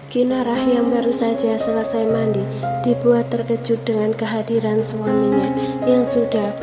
Kinarah yang baru saja selesai mandi dibuat terkejut dengan kehadiran suaminya yang sudah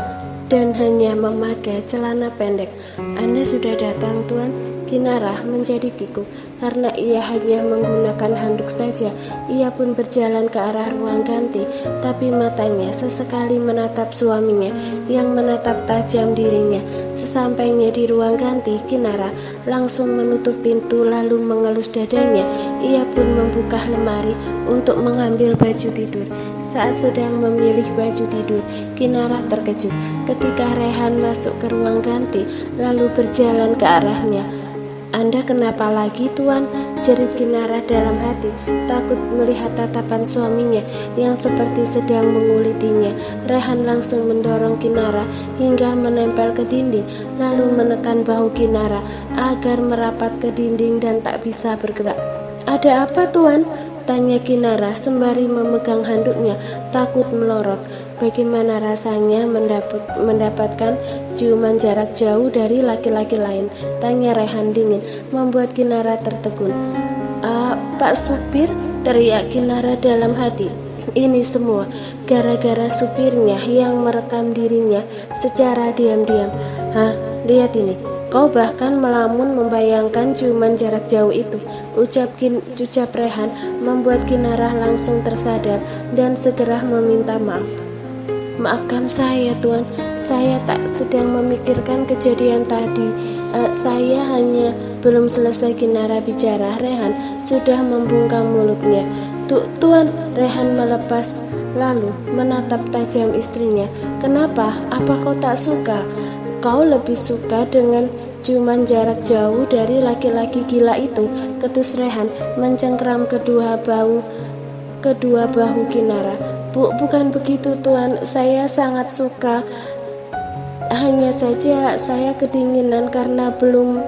dan hanya memakai celana pendek. "Anda sudah datang, Tuan?" Kinarah menjadi kikuk karena ia hanya menggunakan handuk saja. Ia pun berjalan ke arah ruang ganti, tapi matanya sesekali menatap suaminya yang menatap tajam dirinya. Sesampainya di ruang ganti, Kinarah langsung menutup pintu lalu mengelus dadanya. Ia pun membuka lemari untuk mengambil baju tidur. Saat sedang memilih baju tidur, Kinarah terkejut ketika Rehan masuk ke ruang ganti lalu berjalan ke arahnya. "Anda kenapa lagi, Tuan?" jerit Kinarah dalam hati, takut melihat tatapan suaminya yang seperti sedang mengulitinya. Rehan langsung mendorong Kinarah hingga menempel ke dinding, lalu menekan bahu Kinarah agar merapat ke dinding dan tak bisa bergerak. "Ada apa, Tuan?" tanya Kinarah sembari memegang handuknya, takut melorot. Bagaimana rasanya mendapatkan ciuman jarak jauh dari laki-laki lain? Tanya Rehan dingin, membuat Kinarah tertegun. Pak supir, teriak Kinarah dalam hati. Ini semua gara-gara supirnya yang merekam dirinya secara diam-diam. "Hah, lihat ini. Kau bahkan melamun membayangkan ciuman jarak jauh itu," ucap Rehan, membuat Kinarah langsung tersadar dan segera meminta maaf. "Maafkan saya, Tuan. Saya tak sedang memikirkan kejadian tadi. Saya hanya..." Belum selesai Kinarah bicara, Rehan sudah membungkam mulutnya. Tuan." Rehan melepas lalu menatap tajam istrinya. "Kenapa? Apa kau tak suka? Kau lebih suka dengan ciuman jarak jauh dari laki-laki gila itu?" ketus Rehan mencengkram kedua bahu Kinarah. Bukan begitu, Tuan. Saya sangat suka. Hanya saja saya kedinginan karena belum..."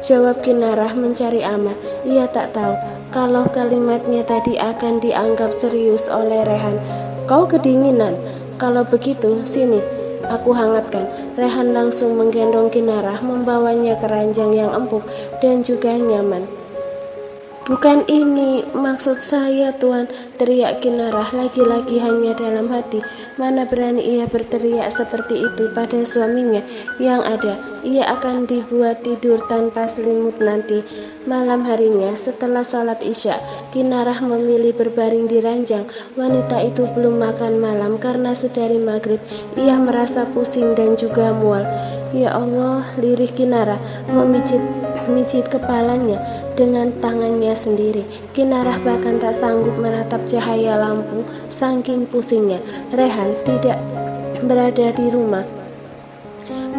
jawab Kinarah mencari aman. Ia tak tahu kalau kalimatnya tadi akan dianggap serius oleh Rehan. "Kau kedinginan? Kalau begitu, sini, aku hangatkan." Rehan langsung menggendong Kinarah, membawanya ke ranjang yang empuk dan juga nyaman. "Bukan ini maksud saya, Tuan," teriak Kinarah lagi-lagi hanya dalam hati. Mana berani ia berteriak seperti itu pada suaminya yang ada. Ia akan dibuat tidur tanpa selimut nanti. Malam harinya setelah sholat isya, Kinarah memilih berbaring di ranjang. Wanita itu belum makan malam karena sedari maghrib ia merasa pusing dan juga mual. "Ya Allah," lirih Kinarah memijit kepalanya dengan tangannya sendiri. Kinarah bahkan tak sanggup menatap cahaya lampu saking pusingnya. Rehan tidak berada di rumah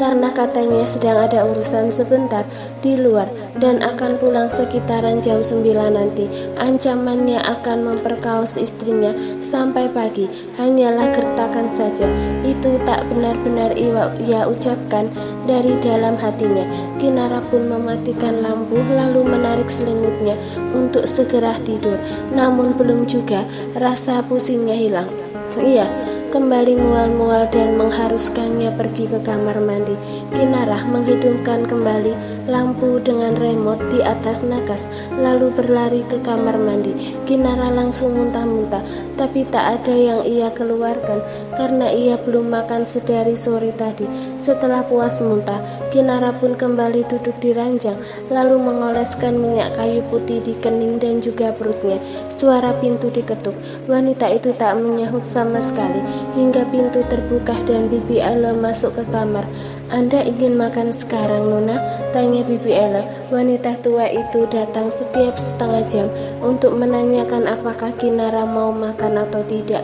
karena katanya sedang ada urusan sebentar di luar dan akan pulang sekitaran jam 9 nanti. Ancamannya akan memperkaos istrinya sampai pagi hanyalah gertakan saja. Itu tak benar-benar ia ucapkan dari dalam hatinya. Kinarah pun mematikan lampu lalu menarik selimutnya untuk segera tidur. Namun belum juga rasa pusingnya hilang. Ia kembali mual-mual dan mengharuskannya pergi ke kamar mandi. Kinarah menghidupkan kembali lampu dengan remote di atas nakas, lalu berlari ke kamar mandi. Kinarah langsung muntah-muntah, tapi tak ada yang ia keluarkan karena ia belum makan sedari sore tadi. Setelah puas muntah, Kinarah pun kembali duduk di ranjang, lalu mengoleskan minyak kayu putih di kening dan juga perutnya. Suara pintu diketuk. Wanita itu tak menyahut sama sekali hingga pintu terbuka dan Bibi Ella masuk ke kamar. "Anda ingin makan sekarang, Nona?" tanya Bibi Ella. Wanita tua itu datang setiap setengah jam untuk menanyakan apakah Kinarah mau makan atau tidak.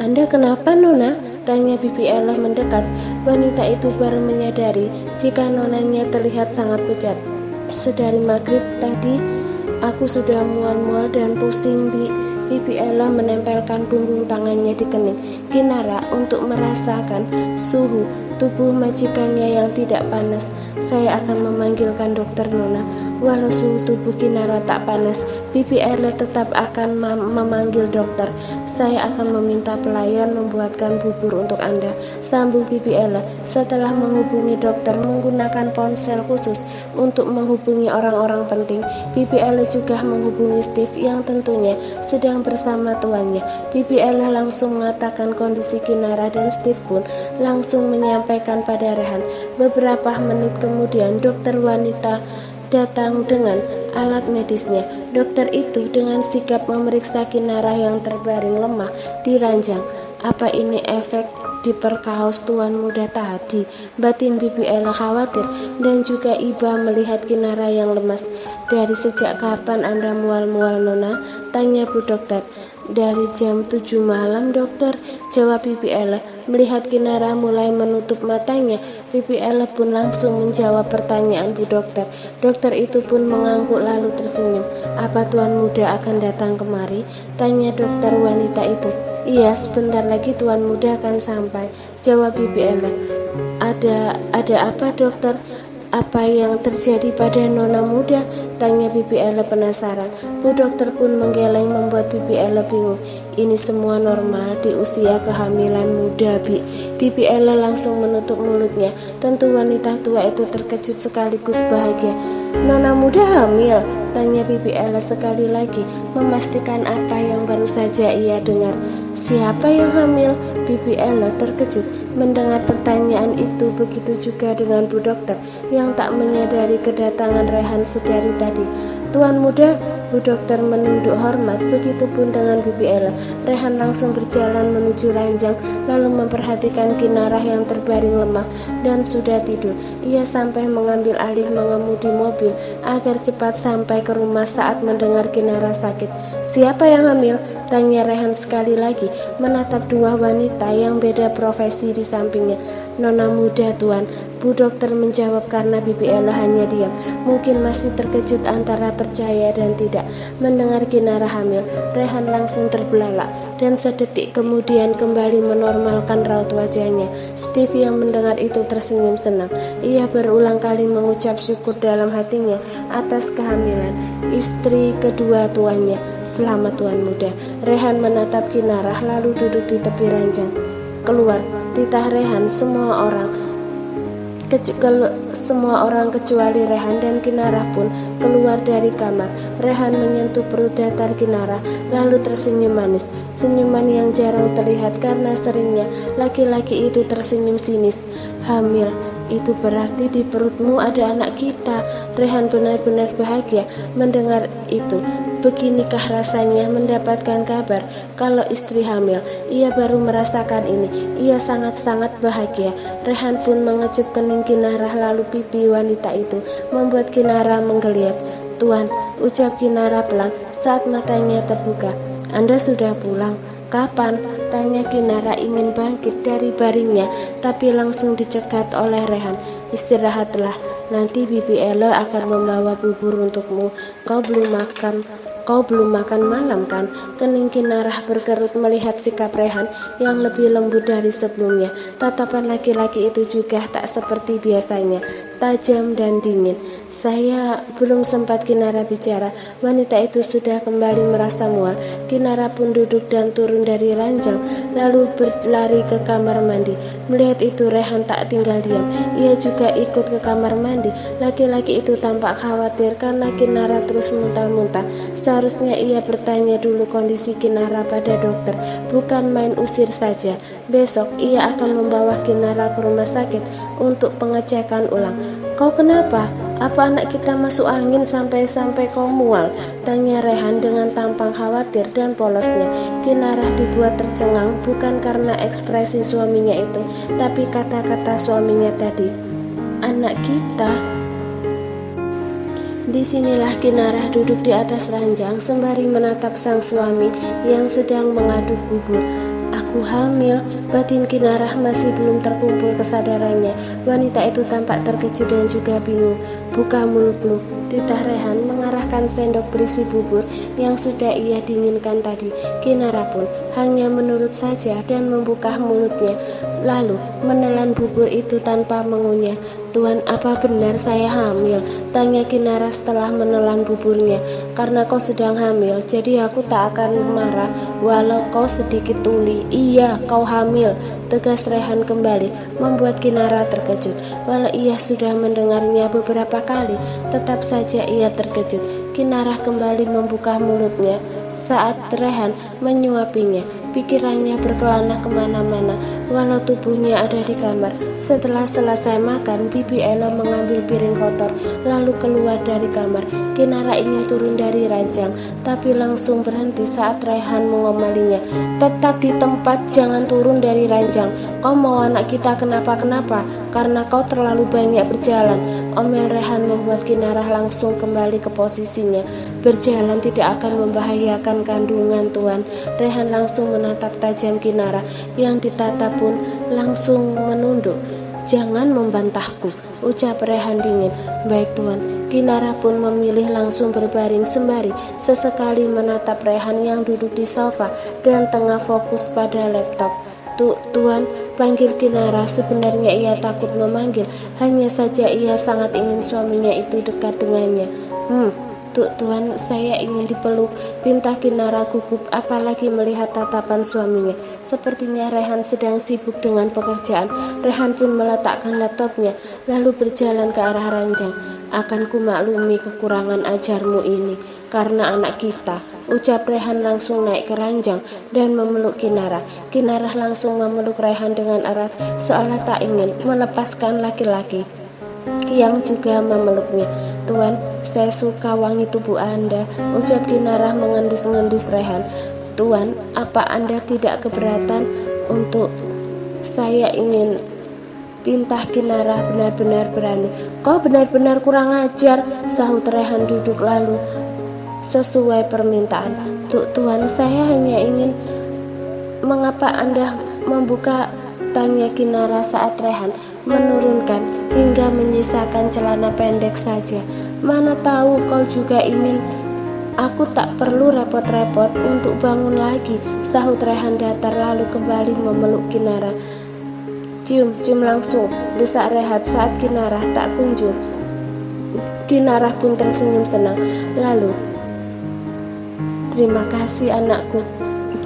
"Anda kenapa, Nona?" tanya Bibi Ella mendekat. Wanita itu baru menyadari jika nonanya terlihat sangat pucat. "Sedari maghrib tadi aku sudah mual-mual dan pusing, Bibi Ella menempelkan punggung tangannya di kening Kinarah untuk merasakan suhu tubuh majikannya yang tidak panas. "Saya akan memanggilkan dokter, Nona." Walau suhu tubuh Kinara tak panas, Bibi Ella tetap akan memanggil dokter. Saya akan meminta pelayan membuatkan bubur untuk Anda, sambung Bibi Ella. Setelah menghubungi dokter menggunakan ponsel khusus untuk menghubungi orang-orang penting, Bibi Ella juga menghubungi Steve yang tentunya sedang bersama tuannya. Bibi Ella langsung mengatakan kondisi Kinara dan Steve pun langsung menyampaikan pada Rehan. Beberapa menit kemudian dokter wanita datang dengan alat medisnya. Dokter itu dengan sigap memeriksa Kinara yang terbaring lemah di ranjang. Apa ini efek diperkaos tuan muda tadi? Batin Bibi Ella khawatir dan juga iba melihat Kinara yang lemas. Dari sejak kapan Anda mual-mual, Nona? Tanya Bu Dokter. Dari jam 7 malam, dokter, jawab Bibi Ella. Melihat Kinara mulai menutup matanya, Bibi Ella pun langsung menjawab pertanyaan Bu Dokter. Dokter itu pun mengangguk lalu tersenyum. Apa tuan muda akan datang kemari? Tanya dokter wanita itu. Iya, sebentar lagi tuan muda akan sampai, jawab Bibi Ella. Ada apa dokter? Apa yang terjadi pada nona muda? Tanya Bibi Ella penasaran. Bu Dokter pun menggeleng membuat Bibi Ella bingung. Ini semua normal di usia kehamilan muda, Bi. Bibi Ella langsung menutup mulutnya. Tentu wanita tua itu terkejut sekaligus bahagia. Nona muda hamil? Tanya Bibi Ella sekali lagi, memastikan apa yang baru saja ia dengar. Siapa yang hamil? Bibi Ella terkejut mendengar pertanyaan itu. Begitu juga dengan Bu Dokter yang tak menyadari kedatangan Rehan sedari tadi. Tuan muda, Bu Dokter menunduk hormat. Begitupun dengan Bibi Ella. Rehan langsung berjalan menuju ranjang lalu memperhatikan Kinara yang terbaring lemah dan sudah tidur. Ia sampai mengambil alih mengemudi mobil agar cepat sampai ke rumah saat mendengar Kinara sakit. Siapa yang hamil? Tanya Rehan sekali lagi menatap dua wanita yang beda profesi di sampingnya. Nona muda tuan, Bu Dokter menjawab karena Bibi Ella hanya diam. Mungkin masih terkejut antara percaya dan tidak. Mendengar Kinara hamil, Rehan langsung terbelalak dan sedetik kemudian kembali menormalkan raut wajahnya. Steve yang mendengar itu tersenyum senang. Ia berulang kali mengucap syukur dalam hatinya atas kehamilan istri kedua tuannya. Selamat tuan muda. Rehan menatap Kinara lalu duduk di tepi ranjang. Keluar, titah Rehan. Semua orang kecuali Rehan dan Kinara pun keluar dari kamar. Rehan menyentuh perut datar Kinara lalu tersenyum manis, senyuman yang jarang terlihat karena seringnya laki-laki itu tersenyum sinis. Hamil, itu berarti di perutmu ada anak kita. Rehan benar-benar bahagia mendengar itu. Beginikah rasanya mendapatkan kabar kalau istri hamil? Ia baru merasakan ini. Ia sangat-sangat bahagia. Rehan pun mengecup kening Kinara lalu pipi wanita itu membuat Kinara menggeliat. Tuan, ucap Kinara pelan saat matanya terbuka. Anda sudah pulang? Kapan? Tanya Kinara ingin bangkit dari baringnya, tapi langsung dicegat oleh Rehan. Istirahatlah, nanti Bibi Ella akan membawa bubur untukmu. Kau belum makan malam kan? Kening Kinara berkerut melihat sikap Rehan yang lebih lembut dari sebelumnya. Tatapan laki-laki itu juga tak seperti biasanya, tajam dan dingin. Saya belum sempat Kinara bicara. Wanita itu sudah kembali merasa mual. Kinara pun duduk dan turun dari ranjang lalu berlari ke kamar mandi. Melihat itu Rehan tak tinggal diam. Ia juga ikut ke kamar mandi. Laki-laki itu tampak khawatir karena Kinara terus muntah-muntah. Seharusnya ia bertanya dulu kondisi Kinara pada dokter, bukan main usir saja. Besok ia akan membawa Kinara ke rumah sakit untuk pengecekan ulang. Kau kenapa? Apa anak kita masuk angin sampai-sampai kau mual? Tanya Rehan dengan tampang khawatir dan polosnya. Kinara dibuat tercengang bukan karena ekspresi suaminya itu, tapi kata-kata suaminya tadi. Anak kita. Disinilah Kinara duduk di atas ranjang sembari menatap sang suami yang sedang mengaduk bubur. Aku hamil, batin Kinara masih belum terkumpul kesadarannya. Wanita itu tampak terkejut dan juga bingung. Buka mulutmu, titah Rehan mengarahkan sendok berisi bubur yang sudah ia dinginkan tadi. Kinara pun hanya menurut saja dan membuka mulutnya. lalu menelan bubur itu tanpa mengunyah. Tuan, apa benar saya hamil? Tanya Kinara setelah menelan buburnya. Karena kau sedang hamil, jadi aku tak akan marah walau kau sedikit tuli. Iya, kau hamil, tegas Rehan kembali, membuat Kinara terkejut. Walau ia sudah mendengarnya beberapa kali, tetap saja ia terkejut. Kinara kembali membuka mulutnya saat Rehan menyuapinya. Pikirannya berkelana kemana-mana, walau tubuhnya ada di kamar. Setelah selesai makan, Bibi Ella mengambil piring kotor, lalu keluar dari kamar. Kinara ingin turun dari ranjang, tapi langsung berhenti saat Rehan mengomelinya. Tetap di tempat, jangan turun dari ranjang. Kau mau anak kita kenapa-kenapa, karena kau terlalu banyak berjalan. Omel Rehan membuat Kinara langsung kembali ke posisinya. Berjalan tidak akan membahayakan kandungan, Tuan. Rehan langsung menatap tajam Kinara, yang ditatap pun langsung menunduk. Jangan membantahku, ucap Rehan dingin. Baik, Tuan. Kinara pun memilih langsung berbaring sembari sesekali menatap Rehan yang duduk di sofa dan tengah fokus pada laptop. Tuan, panggil Kinara. Sebenarnya ia takut memanggil, hanya saja ia sangat ingin suaminya itu dekat dengannya. Tuan, saya ingin dipeluk, pinta Kinara gugup, apalagi melihat tatapan suaminya. Sepertinya Rehan sedang sibuk dengan pekerjaan. Rehan pun meletakkan laptopnya, lalu berjalan ke arah ranjang. Akan kumaklumi kekurangan ajarmu ini, karena anak kita, ucap Rehan langsung naik ke ranjang dan memeluk Kinara. Kinara langsung memeluk Rehan dengan erat, seolah tak ingin melepaskan laki-laki yang juga memeluknya. Tuan, saya suka wangi tubuh Anda, ucap Kinara mengendus-ngendus Rehan. Tuan, apa Anda tidak keberatan untuk saya ingin, pintah Kinara benar-benar berani. Kau benar-benar kurang ajar, sahut Rehan duduk lalu sesuai permintaan. Tuan, saya hanya ingin. Mengapa Anda membuka, tanya Kinara saat Rehan menurunkan hingga menyisakan celana pendek saja. Mana tahu kau juga ingin. Aku tak perlu repot-repot untuk bangun lagi, sahut Rehan datar lalu kembali memeluk Kinara. Cium langsung, desak Rehan saat Kinara tak kunjung. Kinara pun tersenyum senang. Lalu, terima kasih anakku.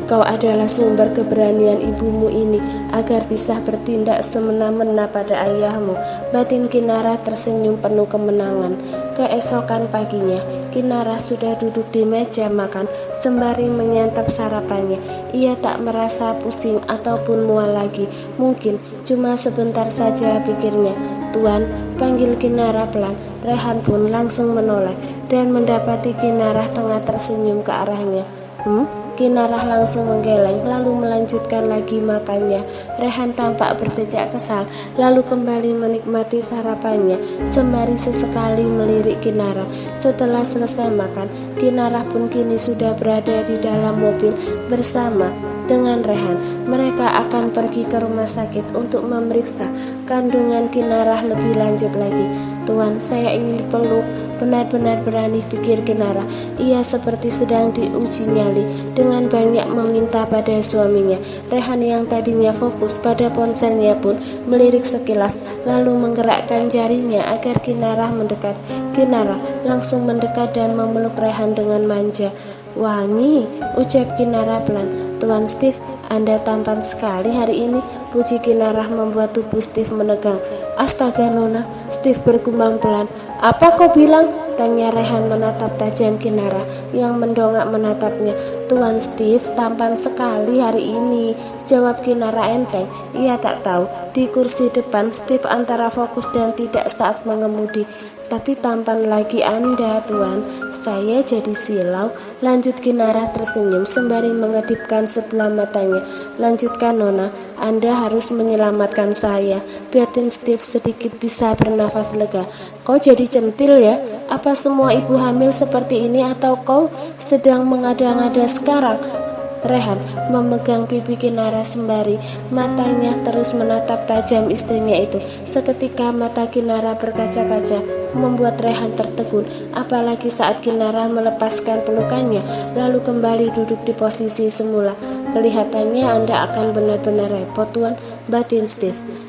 Kau adalah sumber keberanian ibumu ini agar bisa bertindak semena-mena pada ayahmu. Batin Kinara tersenyum penuh kemenangan. Keesokan paginya, Kinara sudah duduk di meja makan sembari menyantap sarapannya. Ia tak merasa pusing ataupun mual lagi. Mungkin cuma sebentar saja, pikirnya. Tuan, panggil Kinara pelan. Rehan pun langsung menoleh dan mendapati Kinara tengah tersenyum ke arahnya. Kinara langsung menggeleng lalu melanjutkan lagi makannya. Rehan tampak berdecak kesal lalu kembali menikmati sarapannya sembari sesekali melirik Kinara. Setelah selesai makan, Kinara pun kini sudah berada di dalam mobil bersama dengan Rehan. Mereka akan pergi ke rumah sakit untuk memeriksa kandungan Kinara lebih lanjut lagi. Tuan, saya ingin dipeluk, benar-benar berani, pikir Kinara. Ia seperti sedang diuji nyali dengan banyak meminta pada suaminya. Rehan yang tadinya fokus pada ponselnya pun melirik sekilas lalu menggerakkan jarinya agar Kinara mendekat. Kinara langsung mendekat dan memeluk Rehan dengan manja. Wangi, ucap Kinara pelan. Tuan Steve, Anda tampan sekali hari ini, puji Kinara membuat tubuh Steve menegang. Astaga Nona, Steve bergumam pelan. Apa kau bilang? Tanya Rehan menatap tajam Kinara yang mendongak menatapnya. Tuan Steve tampan sekali hari ini, jawab Kinara enteng. Ia tak tahu di kursi depan Steve antara fokus dan tidak saat mengemudi. Tapi tampan lagi Anda, Tuan. Saya jadi silau, lanjut Kinara tersenyum sembari mengedipkan sebelah matanya. Lanjutkan Nona, Anda harus menyelamatkan saya. Batin Steve sedikit bisa bernafas lega. Kau jadi centil ya? Apa semua ibu hamil seperti ini atau kau sedang mengada-ngada sekarang? Rehan memegang pipi Kinara sembari matanya terus menatap tajam istrinya itu. Seketika mata Kinara berkaca-kaca membuat Rehan tertegun, apalagi saat Kinara melepaskan pelukannya lalu kembali duduk di posisi semula. Kelihatannya Anda akan benar-benar repot, Tuan, batin Steve.